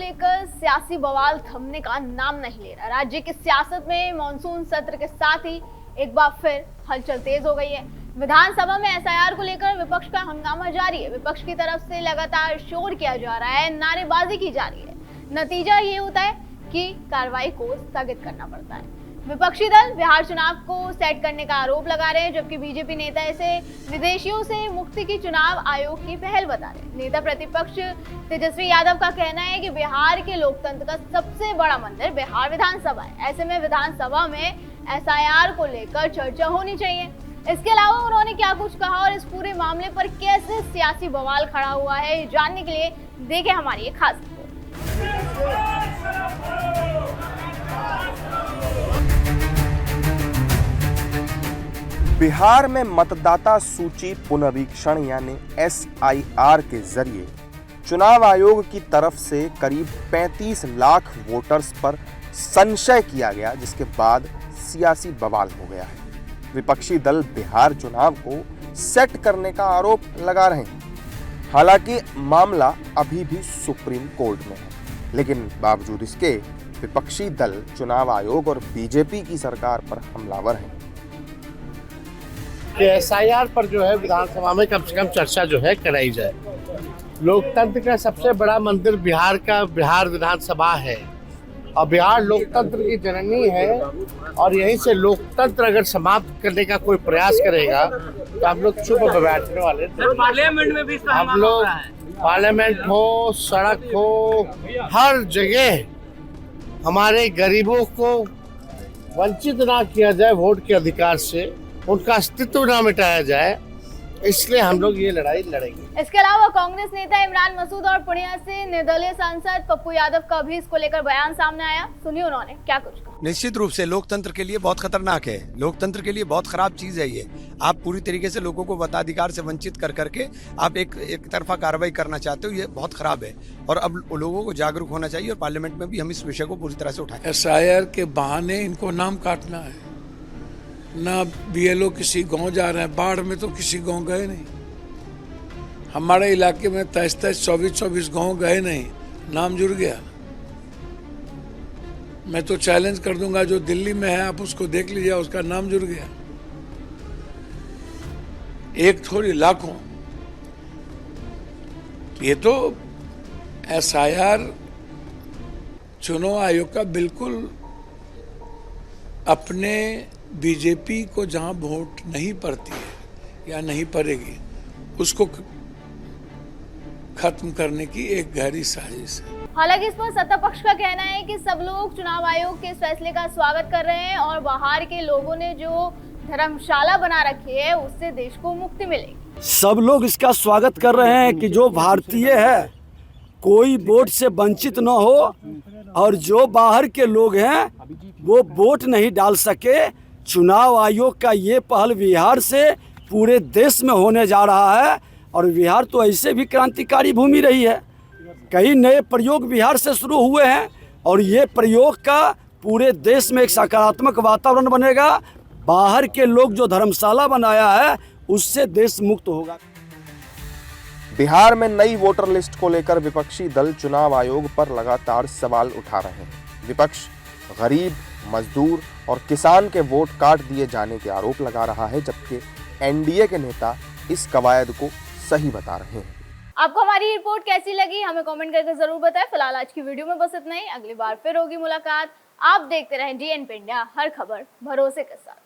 लेकर सियासी बवाल थमने का नाम नहीं ले रहा। राज्य की सियासत में मॉनसून सत्र के साथ ही एक बार फिर हलचल तेज हो गई है। विधानसभा में एसआईआर को लेकर विपक्ष का हंगामा जारी है। विपक्ष की तरफ से लगातार शोर किया जा रहा है, नारेबाजी की जा रही है। नतीजा ये होता है कि कार्रवाई को स्थगित करना पड़ता है। विपक्षी दल बिहार चुनाव को सेट करने का आरोप लगा रहे हैं, जबकि बीजेपी नेता इसे विदेशियों से मुक्ति की चुनाव आयोग की पहल बता रहे हैं। नेता प्रतिपक्ष तेजस्वी यादव का कहना है कि बिहार के लोकतंत्र का सबसे बड़ा मंदिर बिहार विधानसभा है। ऐसे में विधानसभा में एसआईआर को लेकर चर्चा होनी चाहिए। इसके अलावा उन्होंने क्या कुछ कहा और इस पूरे मामले पर कैसे सियासी बवाल खड़ा हुआ है, जानने के लिए देखें हमारी एक खास रिपोर्ट। बिहार में मतदाता सूची पुनरीक्षण यानी एसआईआर के जरिए चुनाव आयोग की तरफ से करीब 35 लाख वोटर्स पर संशय किया गया, जिसके बाद सियासी बवाल हो गया है। विपक्षी दल बिहार चुनाव को सेट करने का आरोप लगा रहे हैं। हालांकि मामला अभी भी सुप्रीम कोर्ट में है, लेकिन बावजूद इसके विपक्षी दल चुनाव आयोग और बीजेपी की सरकार पर हमलावर हैं। कि एसआईआर पर जो है विधानसभा में कम से कम चर्चा जो है कराई जाए। लोकतंत्र का सबसे बड़ा मंदिर बिहार विधानसभा है और बिहार लोकतंत्र की जननी है, और यहीं से लोकतंत्र अगर समाप्त करने का कोई प्रयास करेगा तो हम लोग चुप बैठने वाले। पार्लियामेंट में भी हम लोग पार्लियामेंट हो, सड़क हो, हर जगह हमारे गरीबों को वंचित ना किया जाए वोट के अधिकार से, उनका अस्तित्व ना मिटाया जाए, इसलिए हम लोग ये लड़ाई लड़ेंगे। इसके अलावा कांग्रेस नेता इमरान मसूद और पूर्णिया से निर्दलीय सांसद पप्पू यादव का भी इसको लेकर बयान सामने आया। सुनिए उन्होंने क्या कुछ कहा। निश्चित रूप से लोकतंत्र के लिए बहुत खतरनाक है, लोकतंत्र के लिए बहुत खराब चीज है ये। आप पूरी तरीके से लोगों को मताधिकार से वंचित कर करके आप एक तरफा कार्रवाई करना चाहते हो, ये बहुत खराब है और अब लोगों को जागरूक होना चाहिए और पार्लियामेंट में भी हम इस विषय को पूरी तरह से उठाएं। एसआईआर के बहाने इनको नाम काटना है। ना बीएलओ किसी गांव जा रहे हैं, बाढ़ में तो किसी गांव गए नहीं। हमारे इलाके में 23-24 गांव गए नहीं, नाम जुड़ गया। मैं तो चैलेंज कर दूंगा, जो दिल्ली में है आप उसको देख लीजिए, उसका नाम जुड़ गया। एक थोड़ी लाखों। ये तो एसआईआर चुनाव आयोग का बिल्कुल अपने बीजेपी को जहां वोट नहीं पड़ती है या नहीं पड़ेगी उसको खत्म करने की एक गहरी साजिश है। हालांकि इस पर सत्ता पक्ष का कहना है कि सब लोग चुनाव आयोग के इस फैसले का स्वागत कर रहे हैं और बाहर के लोगों ने जो धर्मशाला बना रखी है उससे देश को मुक्ति मिलेगी। सब लोग इसका स्वागत कर रहे हैं कि जो भारतीय है कोई वोट से वंचित न हो, और जो बाहर के लोग हैं वो वोट नहीं डाल सके। चुनाव आयोग का ये पहल बिहार से पूरे देश में होने जा रहा है, और बिहार तो ऐसे भी क्रांतिकारी भूमि रही है। कई नए प्रयोग बिहार से शुरू हुए हैं और ये प्रयोग का पूरे देश में एक सकारात्मक वातावरण बनेगा। बाहर के लोग जो धर्मशाला बनाया है उससे देश मुक्त होगा। बिहार में नई वोटर लिस्ट को लेकर विपक्षी दल चुनाव आयोग पर लगातार सवाल उठा रहे हैं। विपक्ष गरीब, मजदूर और किसान के वोट काट दिए जाने के आरोप लगा रहा है, जबकि एनडीए के नेता इस कवायद को सही बता रहे हैं। आपको हमारी रिपोर्ट कैसी लगी हमें कमेंट करके जरूर बताएं। फिलहाल आज की वीडियो में बस इतना ही। अगली बार फिर होगी मुलाकात। आप देखते रहें DNP इंडिया, हर खबर भरोसे के साथ।